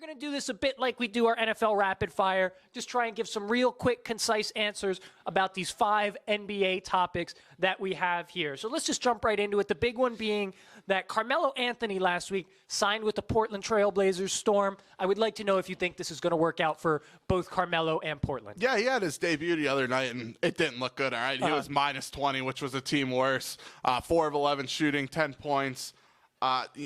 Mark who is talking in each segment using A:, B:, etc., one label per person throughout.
A: going to do this a bit like we do our NFL Rapid Fire. Just try and give some real quick, concise answers about these 5 NBA topics that we have here. So let's just jump right into it. The big one being that Carmelo Anthony last week signed with the Portland Trail Blazers Storm. I would like to know if you think this is going to work out for both Carmelo and Portland. Yeah,
B: he had his debut the other night, and it didn't look good, all right? He was minus 20, which was a team worse. 4 of 11 shooting, 10 points.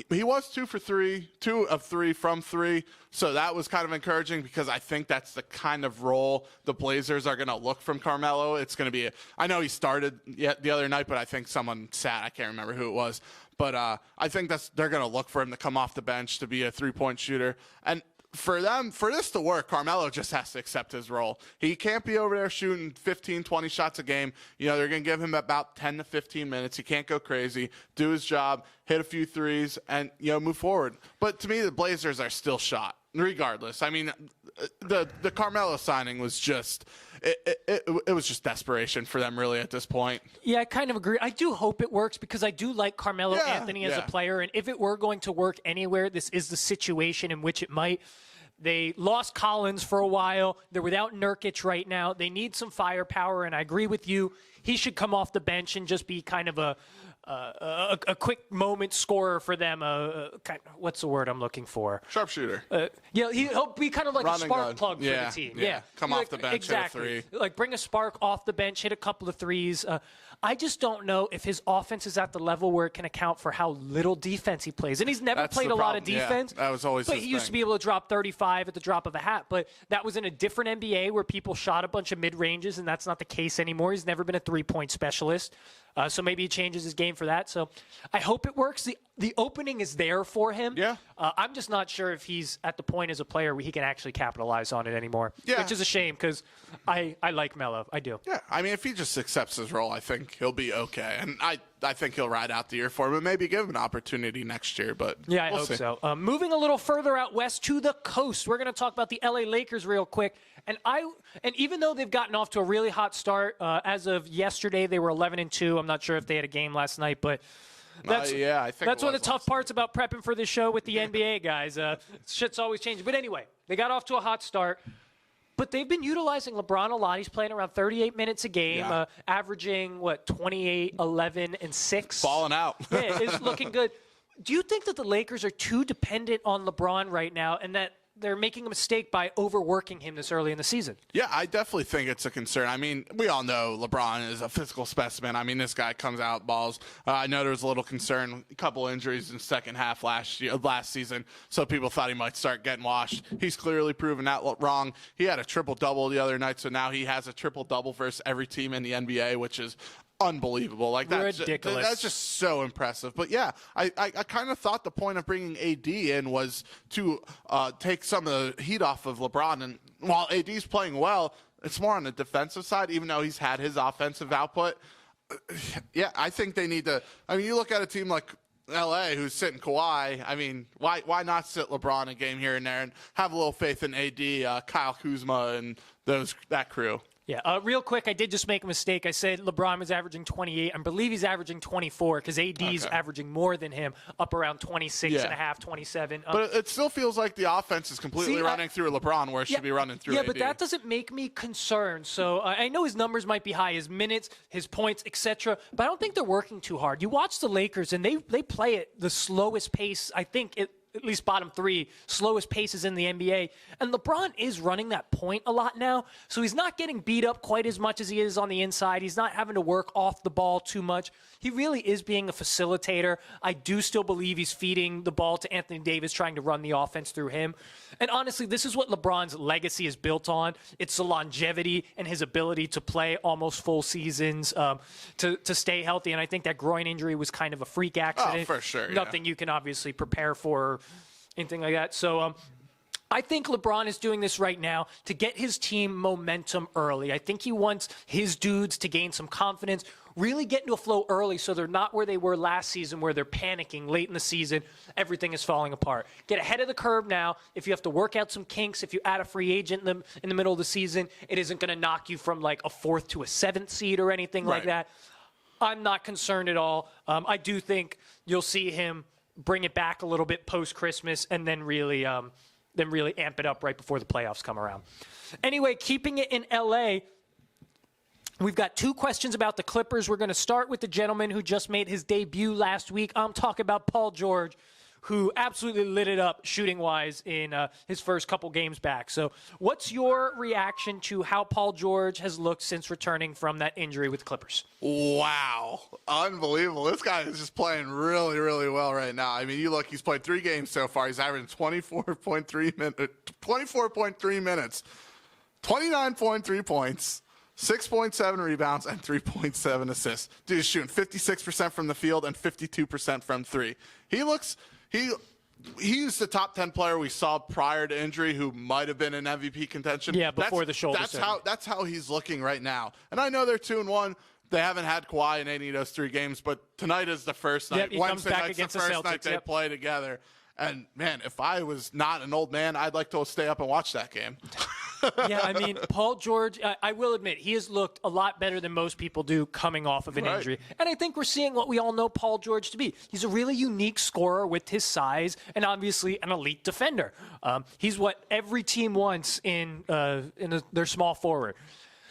B: He was 2 of 3 from 3, so that was kind of encouraging because I think that's the kind of role the Blazers are going to look from Carmelo. It's going to be I know he started the other night, but I think someone sat. I can't remember who it was. But I think they're going to look for him to come off the bench to be a three-point shooter. And for this to work, Carmelo just has to accept his role. He can't be over there shooting 15, 20 shots a game. They're going to give him about 10 to 15 minutes. He can't go crazy, do his job, hit a few threes, and, move forward. But to me, the Blazers are still shot, regardless. I mean, the Carmelo signing was just it was just desperation for them, really, at this point.
A: Yeah, I kind of agree. I do hope it works because I do like Carmelo Anthony as a player, and if it were going to work anywhere, this is the situation in which it might. They lost Collins for a while. They're without Nurkic right now. They need some firepower, and I agree with you. He should come off the bench and just be kind of a quick moment scorer for them. What's the word I'm looking for?
B: Sharpshooter.
A: He'll be kind of like a spark plug for the team.
B: Yeah. Come off the bench,
A: exactly.
B: hit a 3.
A: Like bring a spark off the bench, hit a couple of threes. I just don't know if his offense is at the level where it can account for how little defense he plays. And he's never played a lot of defense.
B: Yeah, that was always
A: But
B: his
A: he used
B: thing.
A: to be able to drop 35 at the drop of a hat. But that was in a different NBA where people shot a bunch of mid-ranges, and that's not the case anymore. He's never been a three-point specialist. So maybe he changes his game for that. So I hope it works. The opening is there for him.
B: Yeah.
A: I'm just not sure if he's at the point as a player where he can actually capitalize on it anymore.
B: Yeah.
A: Which is a shame because I like Melo. I do.
B: Yeah. I mean, if he just accepts his role, I think he'll be okay. And I think he'll ride out the year for him and maybe give him an opportunity next year. But
A: yeah, I
B: we'll
A: hope
B: see.
A: so. Moving a little further out west to the coast, we're going to talk about the LA Lakers real quick. And even though they've gotten off to a really hot start, as of yesterday, they were 11-2. I'm not sure if they had a game last night, but I think that's one of the tough parts about prepping for this show with the NBA guys. Shit's always changing. But anyway, they got off to a hot start. But they've been utilizing LeBron a lot. He's playing around 38 minutes a game, averaging, 28, 11, and 6.
B: Falling out.
A: Yeah, it's looking good. Do you think that the Lakers are too dependent on LeBron right now and that they're making a mistake by overworking him this early in the season?
B: Yeah, I definitely think it's a concern. I mean, we all know LeBron is a physical specimen. I mean, this guy comes out, balls. I know there was a little concern, a couple injuries in the second half last season, so people thought he might start getting washed. He's clearly proven that wrong. He had a triple-double the other night, so now he has a triple-double versus every team in the NBA, which is unbelievable. Like that's
A: ridiculous.
B: That's just so impressive. But yeah, I kind of thought the point of bringing AD in was to take some of the heat off of LeBron. And while AD's playing well, it's more on the defensive side, even though he's had his offensive output. Yeah, I think they need to. I mean, you look at a team like LA who's sitting Kawhi. I mean, why not sit LeBron a game here and there and have a little faith in AD, Kyle Kuzma, and that crew?
A: Yeah, real quick, I did just make a mistake. I said LeBron was averaging 28. I believe he's averaging 24 because AD's averaging more than him, up around 26 and a half, 27.
B: But it still feels like the offense is completely running through LeBron where it should be running through AD.
A: But that doesn't make me concerned. So I know his numbers might be high, his minutes, his points, etc., but I don't think they're working too hard. You watch the Lakers, and they play at the slowest pace, I think, at least bottom 3, slowest paces in the NBA. And LeBron is running that point a lot now, so he's not getting beat up quite as much as he is on the inside. He's not having to work off the ball too much. He really is being a facilitator. I do still believe he's feeding the ball to Anthony Davis, trying to run the offense through him. And honestly, this is what LeBron's legacy is built on. It's the longevity and his ability to play almost full seasons, to stay healthy. And I think that groin injury was kind of a freak accident.
B: Oh, for sure.
A: Nothing you can obviously prepare for, anything like that. So I think LeBron is doing this right now to get his team momentum early. I think he wants his dudes to gain some confidence, really get into a flow early so they're not where they were last season where they're panicking late in the season. Everything is falling apart. Get ahead of the curve now. If you have to work out some kinks, if you add a free agent in the middle of the season, it isn't going to knock you from like a 4th to a 7th seed or anything like that. I'm not concerned at all. I do think you'll see him bring it back a little bit post-Christmas and then really then really amp it up right before the playoffs come around. Anyway, keeping it in L.A., we've got 2 questions about the Clippers. We're going to start with the gentleman who just made his debut last week. I'm talking about Paul George, who absolutely lit it up shooting-wise in his first couple games back. So what's your reaction to how Paul George has looked since returning from that injury with the Clippers?
B: Wow. Unbelievable. This guy is just playing really, really well right now. I mean, you look, he's played 3 games so far. He's averaging 24.3 minutes, 29.3 points, 6.7 rebounds, and 3.7 assists. Dude is shooting 56% from the field and 52% from 3. He's the top 10 player we saw prior to injury who might have been in MVP contention.
A: Yeah, before the shoulder.
B: That's how he's looking right now. And I know they're 2-1. They haven't had Kawhi in any of those 3 games, but tonight is the first night.
A: Yep, he
B: Wednesday
A: comes back
B: night's
A: against
B: the first
A: the Celtics,
B: night they
A: yep.
B: play together. And, man, if I was not an old man, I'd like to stay up and watch that game.
A: Yeah, I mean, Paul George, I will admit, he has looked a lot better than most people do coming off of an injury. And I think we're seeing what we all know Paul George to be. He's a really unique scorer with his size and obviously an elite defender. He's what every team wants in their small forward.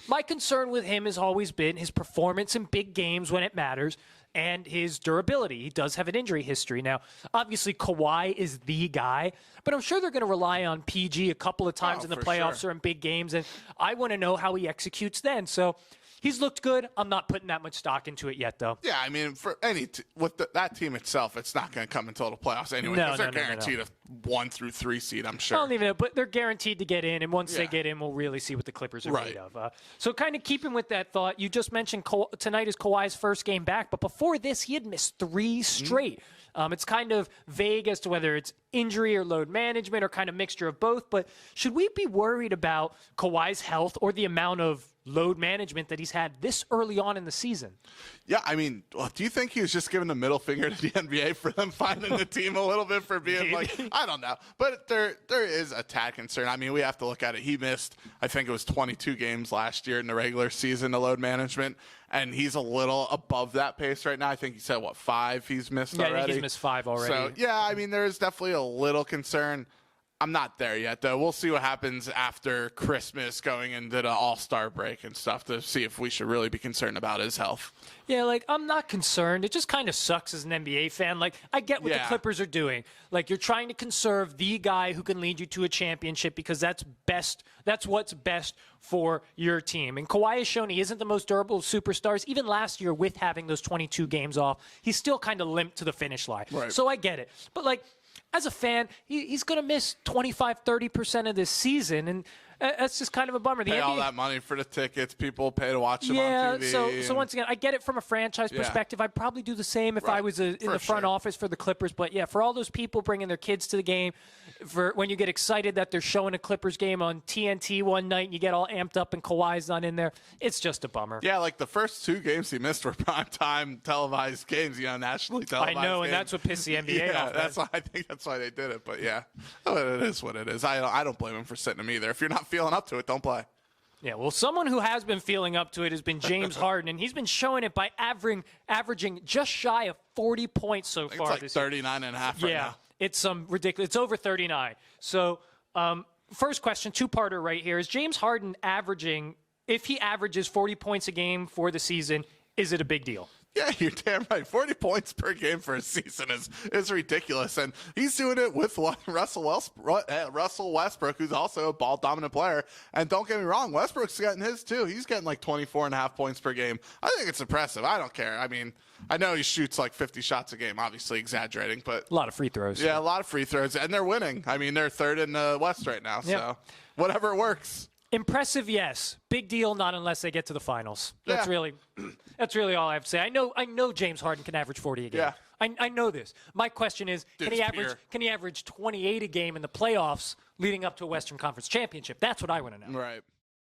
A: My concern with him has always been his performance in big games when it matters and his durability. He does have an injury history. Now, obviously, Kawhi is the guy, but I'm sure they're going to rely on PG a couple of times in the playoffs or in big games, and I want to know how he executes then. So he's looked good. I'm not putting that much stock into it yet, though.
B: Yeah, I mean, for that team itself, it's not going to come until the playoffs anyway. Because they're guaranteed a 1 through 3 seed, I'm sure.
A: I don't even know, but they're guaranteed to get in, and once they get in, we'll really see what the Clippers are made of. So kind of keeping with that thought, you just mentioned tonight is Kawhi's first game back, but before this, he had missed 3 straight. It's kind of vague as to whether it's injury or load management or kind of mixture of both, but should we be worried about Kawhi's health or the amount of load management that he's had this early on in the season?
B: Yeah, I mean, do you think he was just giving the middle finger to the NBA for them finding the team a little bit for being I don't know. But there is a tad concern. I mean, we have to look at it. He missed, I think it was 22 games last year in the regular season to load management, and he's a little above that pace right now. I think he said, 5 he's missed already?
A: Yeah, I think he's missed 5 already.
B: So, yeah, I mean, there is definitely a little concern. I'm not there yet, though. We'll see what happens after Christmas going into the All-Star break and stuff to see if we should really be concerned about his health.
A: Yeah, I'm not concerned. It just kind of sucks as an NBA fan. I get what the Clippers are doing. You're trying to conserve the guy who can lead you to a championship because that's best. That's what's best for your team. And Kawhi has shown he isn't the most durable of superstars. Even last year with having those 22 games off, he still kind of limped to the finish line.
B: Right.
A: So I get it. But, as a fan, he's going to miss 25-30% of this season, and that's just kind of a bummer.
B: Pay all that money for the tickets. People pay to watch them on TV.
A: So once again, I get it from a franchise perspective. I'd probably do the same if I was in the front office for the Clippers. But, yeah, for all those people bringing their kids to the game, for when you get excited that they're showing a Clippers game on TNT one night and you get all amped up and Kawhi's not in there, it's just a bummer.
B: Yeah, the first 2 games he missed were primetime televised games, nationally televised
A: I know,
B: games.
A: And that's what pissed the NBA off.
B: I think that's why they did it. But, yeah, it is what it is. I don't blame him for sitting him either. If you're not feeling up to it, don't play.
A: Yeah, well, someone who has been feeling up to it has been James Harden, and he's been showing it by averaging just shy of 40 points so far
B: this year. It's 39.5 right now.
A: It's ridiculous. It's over 39. So, first question, 2-parter right here. Is James Harden averaging, if he averages 40 points a game for the season, is it a big deal?
B: Yeah, you're damn right. 40 points per game for a season is ridiculous. And he's doing it with Russell Westbrook, who's also a ball-dominant player. And don't get me wrong, Westbrook's getting his too. He's getting 24.5 points per game. I think it's impressive. I don't care. I mean, I know he shoots 50 shots a game, obviously exaggerating. But
A: a lot of free throws.
B: Yeah, a lot of free throws. And they're winning. I mean, they're 3rd in the West right now. So whatever works.
A: Impressive, yes. Big deal, not unless they get to the finals. That's really all I have to say. I know James Harden can average 40 a game.
B: Yeah.
A: I know this. My question is, can he average 28 a game in the playoffs leading up to a Western Conference championship? That's what I want to know.
B: Right.